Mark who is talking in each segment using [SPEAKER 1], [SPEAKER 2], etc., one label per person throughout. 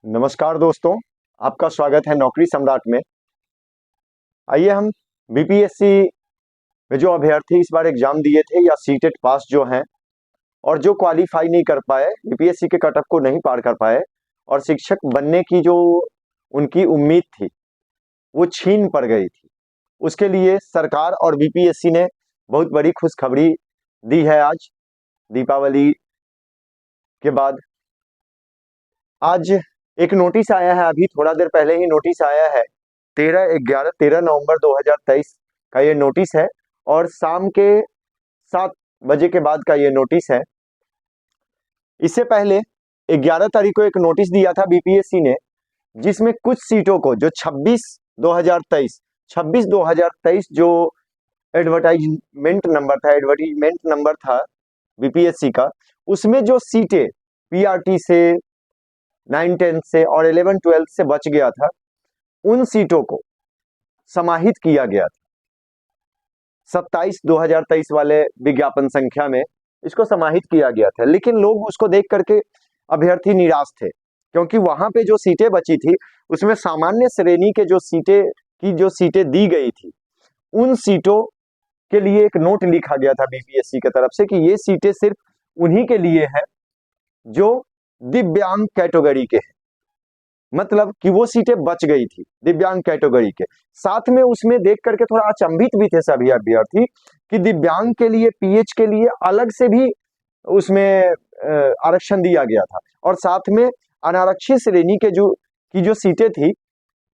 [SPEAKER 1] नमस्कार दोस्तों, आपका स्वागत है नौकरी सम्राट में। आइए हम बीपीएससी में जो अभ्यर्थी इस बार एग्जाम दिए थे या सीटेट पास जो हैं और जो क्वालिफाई नहीं कर पाए, बीपीएससी के कट ऑफ को नहीं पार कर पाए और शिक्षक बनने की जो उनकी उम्मीद थी वो छीन पड़ गई थी, उसके लिए सरकार और बीपीएससी ने बहुत बड़ी खुशखबरी दी है। आज दीपावली के बाद आज एक नोटिस आया है, अभी थोड़ा देर पहले ही नोटिस आया है। 13 नवंबर 2023 का ये नोटिस है और शाम के 7 बजे के बाद का ये नोटिस है। इससे पहले 11 तारीख को एक नोटिस दिया था बीपीएससी ने, जिसमें कुछ सीटों को जो 26/2023 जो एडवर्टीजमेंट नंबर था बीपीएससी का, उसमें जो सीटें पीआरटी से 9-10 से और 11-12 से बच गया था, उन सीटों को समाहित किया गया था। 27/2023 वाले विज्ञापन संख्या में इसको समाहित किया गया था, लेकिन लोग उसको देख करके अभ्यर्थी निराश थे, क्योंकि वहां पे जो सीटें बची थी उसमें सामान्य श्रेणी के जो सीटें दी गई थी, उन सीटों के लिए एक नोट लिखा गया था बीपीएससी की तरफ से कि ये सीटें सिर्फ उन्हीं के लिए है जो दिव्यांग कैटेगरी के हैं। मतलब कि वो सीटें बच गई थी दिव्यांग कैटेगरी के। साथ में उसमें देख करके थोड़ा अचंभित भी थे सभी अभ्यर्थी कि दिव्यांग के लिए पीएच के लिए अलग से भी उसमें आरक्षण दिया गया था, और साथ में अनारक्षित श्रेणी के जो सीटें थी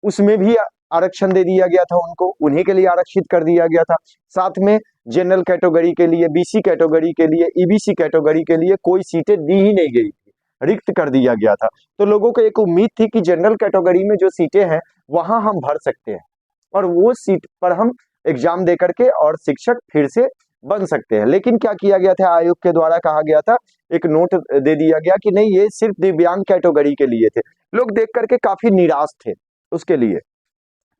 [SPEAKER 1] उसमें भी आरक्षण दे दिया गया था उनको, उन्हीं के लिए आरक्षित कर दिया गया था। साथ में जनरल कैटेगरी के लिए, बीसी कैटेगरी के लिए, ईबीसी कैटेगरी के लिए कोई सीटें दी ही नहीं गई थी, रिक्त कर दिया गया था। तो लोगों को एक उम्मीद थी कि जनरल कैटेगरी में जो सीटें हैं वहां हम भर सकते हैं और वो सीट पर हम एग्जाम दे करके और शिक्षक फिर से बन सकते हैं। लेकिन क्या किया गया था, आयोग के द्वारा कहा गया था, एक नोट दे दिया गया कि नहीं, ये सिर्फ दिव्यांग कैटेगरी के लिए थे। लोग देख करके काफी निराश थे उसके लिए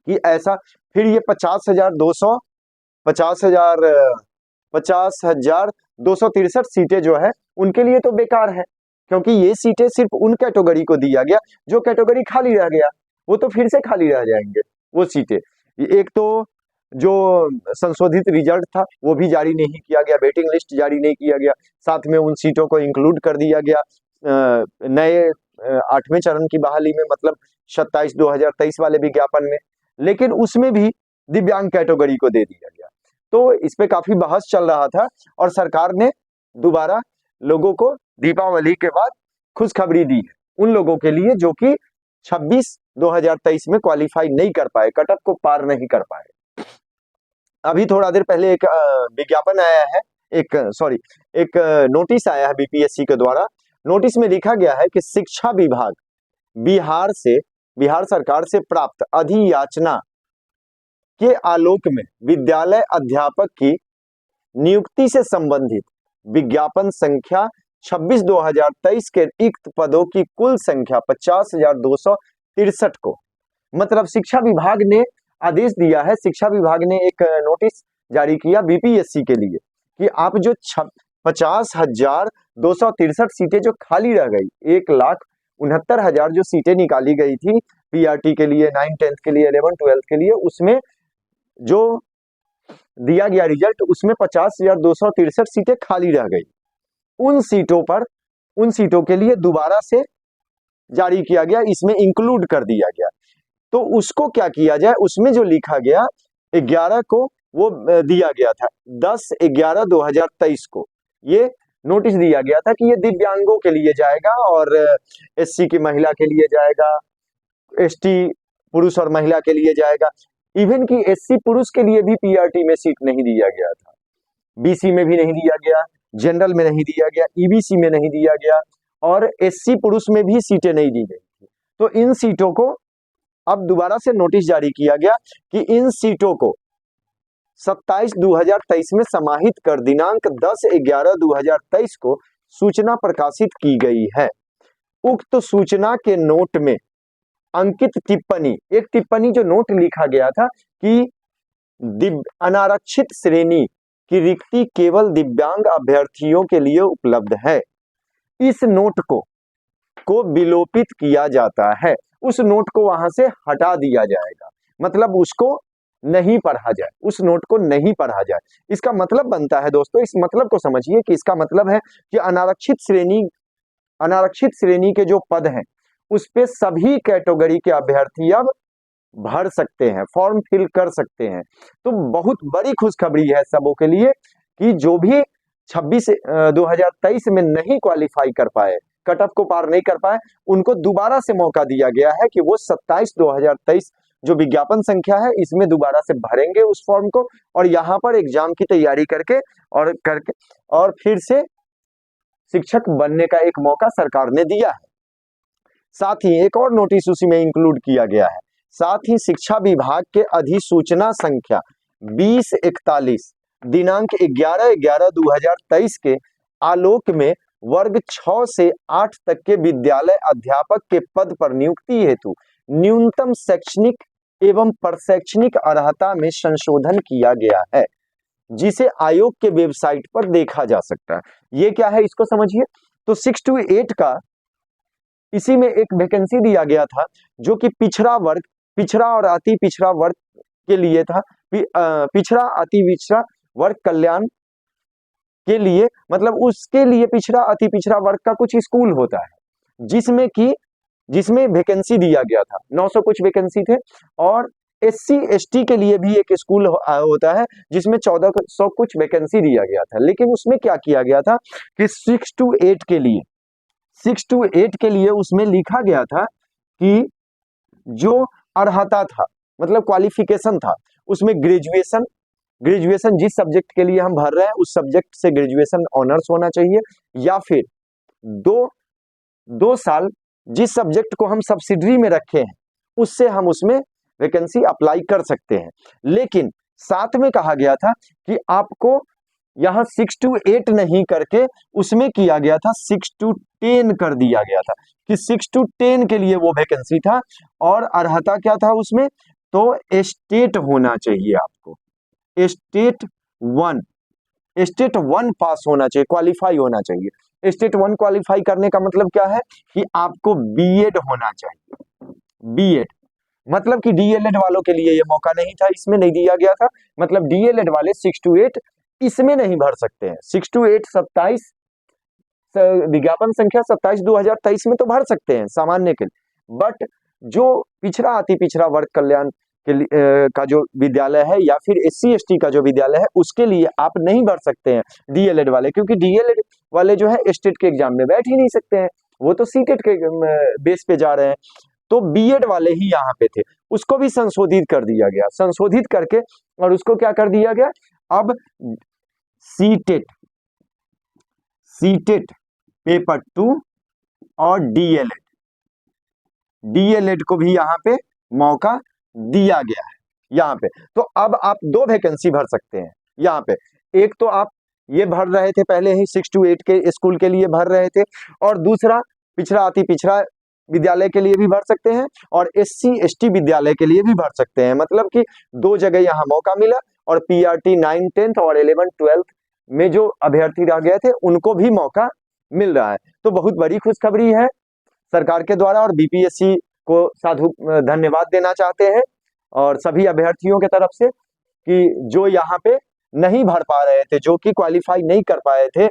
[SPEAKER 1] कि ऐसा फिर ये 50,263 सीटें जो है उनके लिए तो बेकार है, क्योंकि ये सीटें सिर्फ उन कैटेगरी को दिया गया जो कैटेगरी खाली रह गया, वो तो फिर से खाली रह जाएंगे वो सीटें। एक तो जो संशोधित रिजल्ट था वो भी जारी नहीं किया गया, वेटिंग लिस्ट जारी नहीं किया गया, साथ में उन सीटों को इंक्लूड कर दिया गया नए 8वें चरण की बहाली में, मतलब 27/2023 वाले विज्ञापन में, लेकिन उसमें भी दिव्यांग कैटेगरी को दे दिया गया। तो इस पे काफी बहस चल रहा था और सरकार ने दोबारा लोगों को दीपावली के बाद खुशखबरी दी है उन लोगों के लिए जो कि 26/2023 में क्वालिफाई नहीं कर पाए, कट ऑफ को पार नहीं कर पाए। अभी थोड़ा देर पहले एक विज्ञापन आया है, एक नोटिस आया है बीपीएससी के द्वारा। नोटिस में लिखा गया है कि शिक्षा विभाग बिहार सरकार से प्राप्त अधियाचना के आलोक में विद्यालय अध्यापक की नियुक्ति से संबंधित विज्ञापन संख्या 26/2023 के रिक्त पदों की कुल संख्या 50,263 को, मतलब शिक्षा विभाग ने आदेश दिया है, शिक्षा विभाग ने एक नोटिस जारी किया बीपीएससी के लिए कि आप जो 50,263 सीटें जो खाली रह गई, 1,69,000 जो सीटें निकाली गई थी पीआरटी के लिए, 9-10 के लिए, 11-12 के लिए, उसमें जो दिया गया रिजल्ट उसमें 50,263 सीटें खाली रह गई। उन सीटों के लिए दोबारा से जारी किया गया, इसमें इंक्लूड कर दिया गया। तो उसको क्या किया जाए, उसमें जो लिखा गया 11 को वो दिया गया था, 10/11/2023 को ये नोटिस दिया गया था कि ये दिव्यांगों के लिए जाएगा और एससी की महिला के लिए जाएगा, एसटी पुरुष और महिला के लिए जाएगा। इवन कि एससी पुरुष के लिए भी पीआरटी में सीट नहीं दिया गया था, बीसी में भी नहीं दिया गया, जनरल में नहीं दिया गया, ईबीसी में नहीं दिया गया और एससी पुरुष में भी सीटें नहीं दी गई थी। तो इन सीटों को अब दोबारा से नोटिस जारी किया गया कि इन सीटों को 27/2023 में समाहित कर दिनांक 10/11/2023 को सूचना प्रकाशित की गई है। उक्त सूचना के नोट में अंकित एक टिप्पणी जो नोट लिखा गया था कि अनारक्षित श्रेणी की रिक्ति केवल दिव्यांग अभ्यर्थियों के लिए उपलब्ध है। इस नोट को को विलोपित किया जाता है, उस नोट को वहां से हटा दिया जाएगा, मतलब उसको नहीं पढ़ा जाए, उस नोट को नहीं पढ़ा जाए। इसका मतलब बनता है दोस्तों, इस मतलब को समझिए कि इसका मतलब है कि अनारक्षित श्रेणी के जो पद हैं उस पे सभी कैटेगरी के अभ्यर्थी अब भर सकते हैं, फॉर्म फिल कर सकते हैं। तो बहुत बड़ी खुशखबरी है सबों के लिए कि जो भी 2023 में नहीं क्वालिफाई कर पाए, कट ऑफ को पार नहीं कर पाए, उनको दोबारा से मौका दिया गया है कि वो 27/2023 जो विज्ञापन संख्या है इसमें दोबारा से भरेंगे उस फॉर्म को, और यहाँ पर एग्जाम की तैयारी करके और फिर से शिक्षक बनने का एक मौका सरकार ने दिया है। साथ ही एक और नोटिस उसी में इंक्लूड किया गया है, साथ ही शिक्षा विभाग के अधिसूचना संख्या 2041 दिनांक 11/11/2023 के आलोक में वर्ग 6 से 8 तक के विद्यालय अध्यापक के पद पर नियुक्ति हेतु न्यूनतम शैक्षणिक एवं प्रशैक्षणिक अर्हता में संशोधन किया गया है, जिसे आयोग के वेबसाइट पर देखा जा सकता है। ये क्या है इसको समझिए। तो 6 to 8 का इसी में एक वैकेंसी दिया गया था जो कि पिछड़ा और अति पिछड़ा वर्ग के लिए था, पिछड़ा अति पिछड़ा वर्ग कल्याण के लिए, मतलब उसके लिए पिछड़ा अति पिछड़ा वर्ग का कुछ स्कूल होता है जिसमें वैकेंसी दिया गया था, 900 कुछ वैकेंसी थे। और SC ST के लिए भी एक स्कूल होता है जिसमें 1400 कुछ वैकेंसी दिया गया था। लेकिन उसमें क्या किया गया था कि 6 to 8 के लिए उसमें लिखा गया था कि जो अर्हता था, मतलब क्वालिफिकेशन था, उसमें ग्रेजुएशन जिस सब्जेक्ट के लिए हम भर रहे हैं उस सब्जेक्ट से ग्रेजुएशन ऑनर्स होना चाहिए, या फिर दो साल जिस सब्जेक्ट को हम सब्सिडरी में रखे हैं उससे हम उसमें वैकेंसी अप्लाई कर सकते हैं। लेकिन साथ में कहा गया था कि आपको यहाँ 6 to 8 नहीं करके उसमें किया गया था 6 to 10 कर दिया गया था कि 6 to 10 के लिए वो वैकेंसी था। और अर्हता क्या था उसमें, तो स्टेट होना चाहिए, आपको स्टेट वन पास होना चाहिए, क्वालिफाई होना चाहिए। स्टेट 1 क्वालिफाई करने का मतलब क्या है कि आपको बीएड होना चाहिए। बीएड मतलब कि डीएलएड वालों के लिए ये मौका नहीं था, इसमें नहीं दिया गया था, मतलब डीएलएड वाले 6 to 8 इसमें नहीं भर सकते हैं। 6 to 8 27 विज्ञापन संख्या 27/2023 में तो भर सकते हैं सामान्य के लिए, बट जो पिछड़ा अति पिछड़ा वर्ग कल्याण के लिए का जो विद्यालय है या फिर SC ST का जो विद्यालय है उसके लिए आप नहीं भर सकते हैं डीएलएड वाले, क्योंकि डीएलएड वाले जो है स्टेट के एग्जाम में बैठ ही नहीं सकते हैं, वो तो सीटेट के बेस पे जा रहे हैं। तो बीएड वाले ही यहाँ पे थे, उसको भी संशोधित कर दिया गया, संशोधित करके और उसको क्या कर दिया गया, अब सीटेट पेपर 2 और डीएलएड को भी यहाँ पे मौका दिया गया है यहाँ पे। तो अब आप 2 वैकेंसी भर सकते हैं यहाँ पे, एक तो आप ये भर रहे थे पहले ही 6 to 8 के स्कूल के लिए भर रहे थे, और दूसरा पिछड़ा अति पिछड़ा विद्यालय के लिए भी भर सकते हैं और SC ST विद्यालय के लिए भी भर सकते हैं। मतलब कि 2 जगह यहाँ मौका मिला, और PRT 9, 10th और 11, 12 में जो अभ्यर्थी रह गए थे उनको भी मौका मिल रहा है। तो बहुत बड़ी खुशखबरी है सरकार के द्वारा, और BPSC को साधु धन्यवाद देना चाहते हैं और सभी अभ्यर्थियों के तरफ से कि जो यहाँ पे नहीं भर पा रहे थे, जो कि क्वालिफाई नहीं कर पाए थे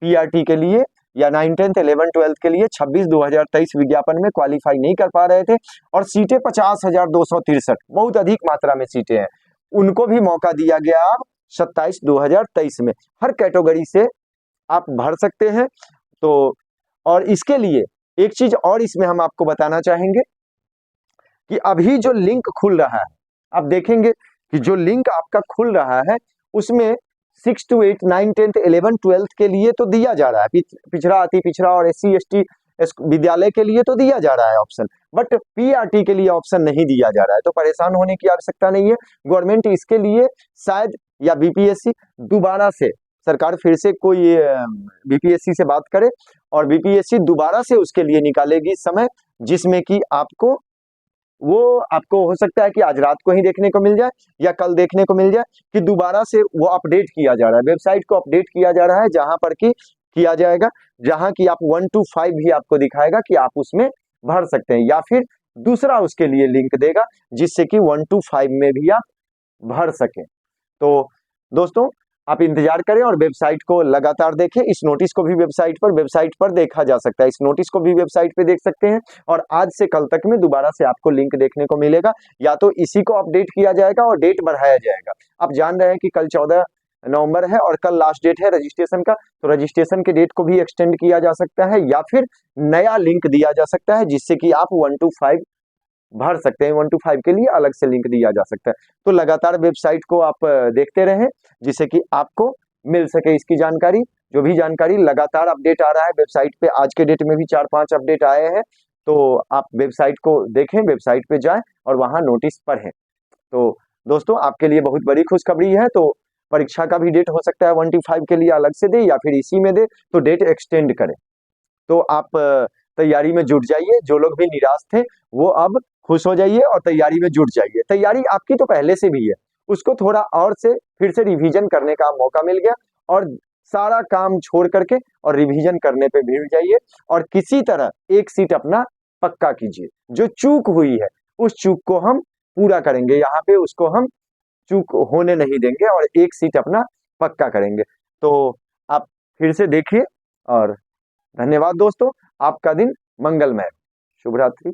[SPEAKER 1] PRT के लिए या 9, 10th, 11, 12 के लिए 26/2023 विज्ञापन में क्वालिफाई नहीं कर पा रहे थे, और सीटें 50,263 बहुत अधिक मात्रा में सीटें हैं, उनको भी मौका दिया गया अब 27/2023 में। हर कैटेगरी से आप भर सकते हैं। तो और इसके लिए एक चीज और इसमें हम आपको बताना चाहेंगे कि अभी जो लिंक खुल रहा है, आप देखेंगे कि जो लिंक आपका खुल रहा है उसमें 6 to 8, 9, 10th, 11, 12 के लिए तो दिया जा रहा है, पिछड़ा अति पिछड़ा और SC ST विद्यालय के लिए तो दिया जा रहा है ऑप्शन, बट PRT के लिए ऑप्शन नहीं दिया जा रहा है। तो परेशान होने की आवश्यकता नहीं है, गवर्नमेंट इसके लिए शायद या BPSC दोबारा से, सरकार फिर से कोई BPSC से बात करे और BPSC दोबारा से उसके लिए निकालेगी समय, जिसमें कि आपको हो सकता है कि आज रात को ही देखने को मिल जाए या कल देखने को मिल जाए कि दोबारा से वो अपडेट किया जा रहा है, वेबसाइट को अपडेट किया जा रहा है, जहां पर कि किया जाएगा, जहां की आप 1 to 5 भी आपको दिखाएगा कि आप उसमें भर सकते हैं, या फिर दूसरा उसके लिए लिंक देगा जिससे कि 1 to 5 में भी आप भर सकें। तो दोस्तों, आप इंतजार करें और वेबसाइट को लगातार देखें। इस नोटिस को भी वेबसाइट पर देखा जा सकता है, इस नोटिस को भी वेबसाइट पे देख सकते हैं, और आज से कल तक में दोबारा से आपको लिंक देखने को मिलेगा, या तो इसी को अपडेट किया जाएगा और डेट बढ़ाया जाएगा। आप जान रहे हैं कि कल 14 नवंबर है और कल लास्ट डेट है रजिस्ट्रेशन का, तो रजिस्ट्रेशन के डेट को भी एक्सटेंड किया जा सकता है, या फिर नया लिंक दिया जा सकता है जिससे कि आप 1 to 5 भर सकते हैं। 1 to 5 के लिए अलग से लिंक दिया जा सकता है। तो लगातार वेबसाइट को आप देखते रहें जिससे कि आपको मिल सके इसकी जानकारी। जो भी जानकारी लगातार अपडेट आ रहा है वेबसाइट पे, आज के डेट में भी 4-5 अपडेट आए हैं, तो आप वेबसाइट को देखें, वेबसाइट पे जाएं और वहां नोटिस पढ़ें। तो दोस्तों, आपके लिए बहुत बड़ी खुशखबरी है। तो परीक्षा का भी डेट हो सकता है 1 to 5 के लिए अलग से दे, या फिर इसी में दे, तो डेट एक्सटेंड करें। तो आप तैयारी में जुट जाइए। जो लोग भी निराश थे वो अब खुश हो जाइए और तैयारी में जुट जाइए। तैयारी आपकी तो पहले से भी है, उसको थोड़ा और से फिर से रिवीजन करने का मौका मिल गया, और सारा काम छोड़ करके और रिवीजन करने पे भिड़ जाइए, और किसी तरह एक सीट अपना पक्का कीजिए। जो चूक हुई है उस चूक को हम पूरा करेंगे, यहाँ पे उसको हम चूक होने नहीं देंगे और एक सीट अपना पक्का करेंगे। तो आप फिर से देखिए, और धन्यवाद दोस्तों। आपका दिन मंगलमय। शुभ रात्रि।